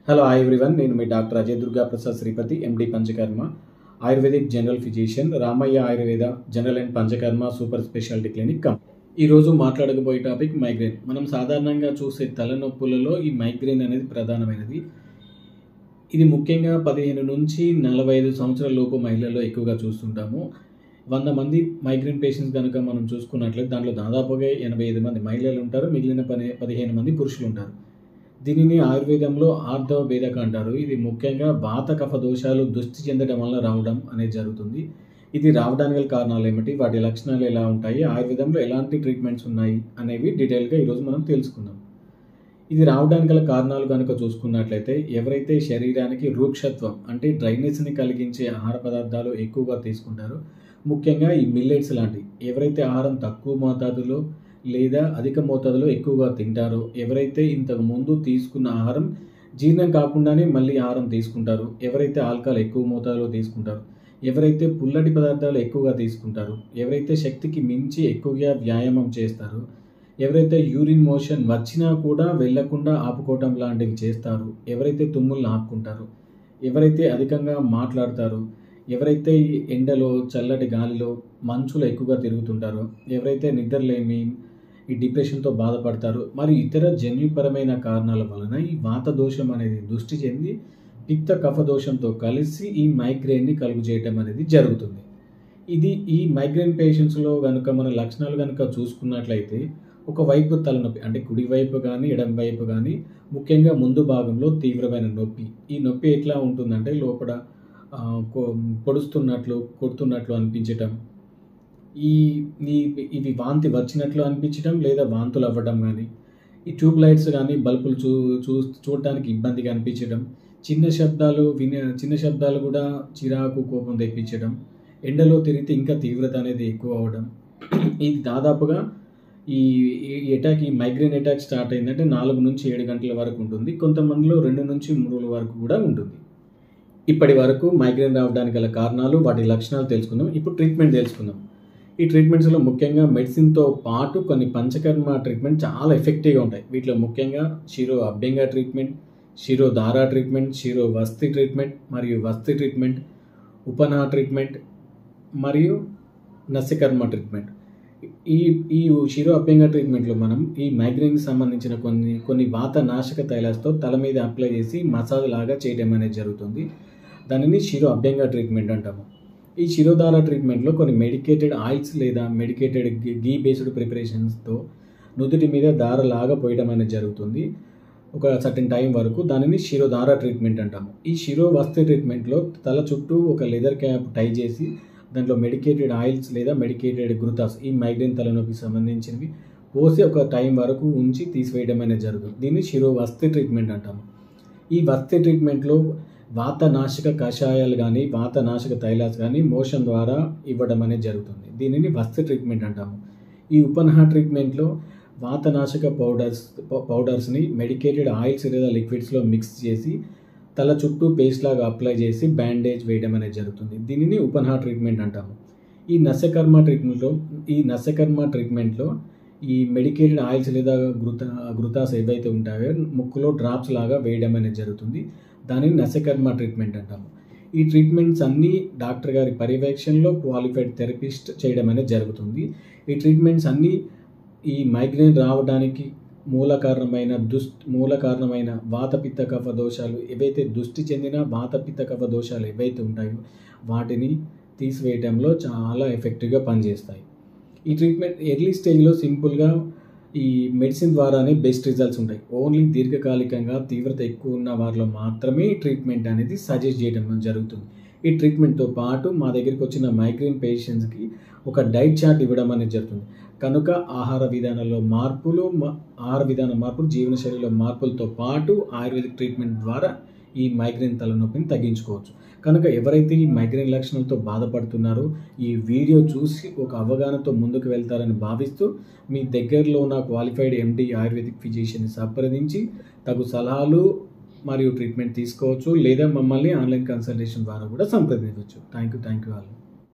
Hello hi everyone, నేను మీ doctor Ajay Durga Prasad Sripathi, MD Panchakarma, Ayurvedic general physician, Ramaiah Ayurveda general and Panchakarma super speciality clinic cum. ఈరోజు మాట్లాడకపోయే topic migraine. మనం సాధారణంగా చూసే తలనొప్పులలో ఈ మైగ్రేన్ అనేది ప్రధానమైనది. ఇది ముఖ్యంగా 15 నుంచి 45 సంవత్సరాల లోపు మహిళల్లో ఎక్కువగా చూస్తుంటాము. 100 మంది మైగ్రేన్ పేషెంట్స్ కనుక మనం చూసుకున్నట్లయితే దాంట్లో దాదాపుగా 85 మంది మహిళలు ఉంటారు, మిగిలిన 15 మంది పురుషులు ఉంటారు. దీనిని ఆయుర్వేదంలో ఆర్ధోభేదక అంటారు. ఇది ముఖ్యంగా వాత కఫ దోషాలు దృష్టి చెందడం వల్ల రావడం అనేది జరుగుతుంది. ఇది రావడానికి గల కారణాలు ఏమిటి, వాటి లక్షణాలు ఎలా ఉంటాయి, ఆయుర్వేదంలో ఎలాంటి ట్రీట్మెంట్స్ ఉన్నాయి అనేవి డీటెయిల్గా ఈరోజు మనం తెలుసుకుందాం. ఇది రావడానికి గల కారణాలు కనుక చూసుకున్నట్లయితే, ఎవరైతే శరీరానికి రూక్షత్వం అంటే డ్రైనెస్ని కలిగించే ఆహార పదార్థాలు ఎక్కువగా తీసుకుంటారో, ముఖ్యంగా ఈ మిల్లెట్స్ లాంటివి, ఎవరైతే ఆహారం తక్కువ మోతాదులో లేదా అధిక మోతాదులో ఎక్కువగా తింటారో, ఎవరైతే ఇంతకు ముందు తీసుకున్న ఆహారం జీర్ణం కాకుండానే మళ్ళీ ఆహారం తీసుకుంటారో, ఎవరైతే ఆల్కహాల్ ఎక్కువ మోతాదులో తీసుకుంటారో, ఎవరైతే పుల్లటి పదార్థాలు ఎక్కువగా తీసుకుంటారో, ఎవరైతే శక్తికి మించి ఎక్కువగా వ్యాయామం చేస్తారో, ఎవరైతే యూరిన్ మోషన్ వచ్చినా కూడా వెళ్లకుండా ఆపుకోవటం లాంటివి చేస్తారో, ఎవరైతే తుమ్ములను ఆపుకుంటారో, ఎవరైతే అధికంగా మాట్లాడతారో, ఎవరైతే ఈ ఎండలో చల్లటి గాలిలో మంచులో ఎక్కువగా తిరుగుతుంటారో, ఎవరైతే నిద్రలేమి ఈ డిప్రెషన్తో బాధపడతారో, మరి ఇతర జన్యుపరమైన కారణాల వలన ఈ వాత దోషం అనేది దృష్టి చెంది పిత్త కఫ దోషంతో కలిసి ఈ మైగ్రేన్ని కలుగు చేయటం అనేది జరుగుతుంది. ఇది ఈ మైగ్రేన్ పేషెంట్స్లో కనుక మన లక్షణాలు కనుక చూసుకున్నట్లయితే, ఒకవైపు తలనొప్పి అంటే కుడివైపు కానీ ఎడమ వైపు కానీ ముఖ్యంగా ముందు భాగంలో తీవ్రమైన నొప్పి. ఈ నొప్పి ఎట్లా ఉంటుందంటే లోపల పొడుస్తున్నట్లు కొడుతున్నట్లు అనిపించటం, ఇవి వాంతి వచ్చినట్లు అనిపించడం లేదా వాంతులు అవ్వడం కానీ, ఈ ట్యూబ్ లైట్స్ కానీ బల్బులు చూడటానికి ఇబ్బందిగా అనిపించడం, చిన్న శబ్దాలు కూడా చిరాకు కోపం తెప్పించడం, ఎండలో తిరిగితే ఇంకా తీవ్రత అనేది ఎక్కువ అవ్వడం. ఇది దాదాపుగా ఈ మైగ్రేన్ అటాక్ స్టార్ట్ అయిందంటే 4 నుంచి 7 గంటల వరకు ఉంటుంది. కొంతమందిలో 2 నుంచి 3 రోజుల వరకు కూడా ఉంటుంది. ఇప్పటి వరకు మైగ్రేన్ రావడానికి గల కారణాలు, వాటి లక్షణాలు తెలుసుకుందాం. ఇప్పుడు ట్రీట్మెంట్ తెలుసుకుందాం. ఈ ట్రీట్మెంట్స్లో ముఖ్యంగా మెడిసిన్తో పాటు కొన్ని పంచకర్మ ట్రీట్మెంట్ చాలా ఎఫెక్టివ్గా ఉంటాయి. వీటిలో ముఖ్యంగా శిరో అభ్యంగ ట్రీట్మెంట్, శిరోధార ట్రీట్మెంట్, శిరో వస్తి ట్రీట్మెంట్ మరియు వస్తి ట్రీట్మెంట్, ఉపనా ట్రీట్మెంట్ మరియు నస్యకర్మ ట్రీట్మెంట్. ఈ శిరో అభ్యంగ ట్రీట్మెంట్లో మనం ఈ మైగ్రేన్కి సంబంధించిన కొన్ని వాత నాశక తైలాలతో తల మీద అప్లై చేసి మసాజ్ లాగా చేయడం అనేది జరుగుతుంది. దానిని శిరో అభ్యంగ ట్రీట్మెంట్ అంటాము. ఈ శిరోధార ట్రీట్మెంట్లో కొన్ని మెడికేటెడ్ ఆయిల్స్ లేదా మెడికేటెడ్ గీ బేస్డ్ ప్రిపరేషన్స్తో నుదుటి మీద దారలాగా పోయడం అనేది జరుగుతుంది ఒక సర్టెన్ టైం వరకు. దానిని శిరోధార ట్రీట్మెంట్ అంటాము. ఈ శిరో వస్తి ట్రీట్మెంట్లో తల చుట్టూ ఒక లెదర్ క్యాప్ టై చేసి దాంట్లో మెడికేటెడ్ ఆయిల్స్ లేదా మెడికేటెడ్ గ్లూటాస్, ఈ మైగ్రేన్ తలనొప్పికి సంబంధించినవి పోసి ఒక టైం వరకు ఉంచి తీసివేయడం అనేది జరుగుతుంది. దీన్ని శిరో వస్తి ట్రీట్మెంట్ అంటాము. ఈ వస్తి ట్రీట్మెంట్లో వాతనాశక కషాయాలు కానీ వాతనాశక తైలాస్ కానీ మోషన్ ద్వారా ఇవ్వడం అనేది జరుగుతుంది. దీనిని వస్తి ట్రీట్మెంట్ అంటాము. ఈ ఉపనహ ట్రీట్మెంట్లో వాతనాశక పౌడర్స్ని మెడికేటెడ్ ఆయిల్స్ లేదా లిక్విడ్స్లో మిక్స్ చేసి తల చుట్టూ పేస్ట్ లాగా అప్లై చేసి బ్యాండేజ్ వేయడం అనేది జరుగుతుంది. దీనిని ఉపనహ ట్రీట్మెంట్ అంటాము. ఈ నస్యకర్మ ట్రీట్మెంట్లో ఈ మెడికేటెడ్ ఆయిల్స్ లేదా గ్లూటాస్ ఏవైతే ఉంటాయో ముక్కులో డ్రాప్స్ లాగా వేయడం అనేది జరుగుతుంది. దానిని నస్యకర్మ ట్రీట్మెంట్ అంటాము. ఈ ట్రీట్మెంట్స్ అన్నీ డాక్టర్ గారి పర్యవేక్షణలో క్వాలిఫైడ్ థెరపిస్ట్ చేయడం అనేది జరుగుతుంది. ఈ ట్రీట్మెంట్స్ అన్నీ ఈ మైగ్రేన్ రావడానికి మూల కారణమైన వాతపిత్త కఫ దోషాలు ఏవైతే దృష్టి చెందిన వాతపిత్త కఫ దోషాలు ఏవైతే ఉంటాయో వాటిని తీసివేయడంలో చాలా ఎఫెక్టివ్గా పనిచేస్తాయి. ఈ ట్రీట్మెంట్ ఎర్లీ స్టేజ్లో సింపుల్గా ఈ మెడిసిన్ ద్వారానే బెస్ట్ రిజల్ట్స్ ఉంటాయి. ఓన్లీ దీర్ఘకాలికంగా తీవ్రత ఎక్కువ ఉన్న వారిలో మాత్రమే ఈ ట్రీట్మెంట్ అనేది సజెస్ట్ చేయడం జరుగుతుంది. ఈ ట్రీట్మెంట్తో పాటు మా దగ్గరికి వచ్చిన మైగ్రేన్ పేషెంట్స్కి ఒక డైట్ చార్ట్ ఇవ్వడం అనేది జరుగుతుంది. కనుక ఆహార విధాన మార్పులు, జీవనశైలిలో మార్పులతో పాటు ఆయుర్వేదిక్ ట్రీట్మెంట్ ద్వారా ఈ మైగ్రేన్ తలనొప్పిని తగ్గించుకోవచ్చు. కనుక ఎవరైతే ఈ మైగ్రేన్ లక్షణాలతో బాధపడుతున్నారో ఈ వీడియో చూసి ఒక అవగాహనతో ముందుకు వెళ్తారని భావిస్తూ మీ దగ్గరలో ఉన్న క్వాలిఫైడ్ ఎండి ఆయుర్వేదిక్ ఫిజిషియన్ని సంప్రదించి తగు సలహాలు మరియు ట్రీట్మెంట్ తీసుకోవచ్చు, లేదా మమ్మల్ని ఆన్లైన్ కన్సల్టేషన్ ద్వారా కూడా సంప్రదించవచ్చు. Thank you all.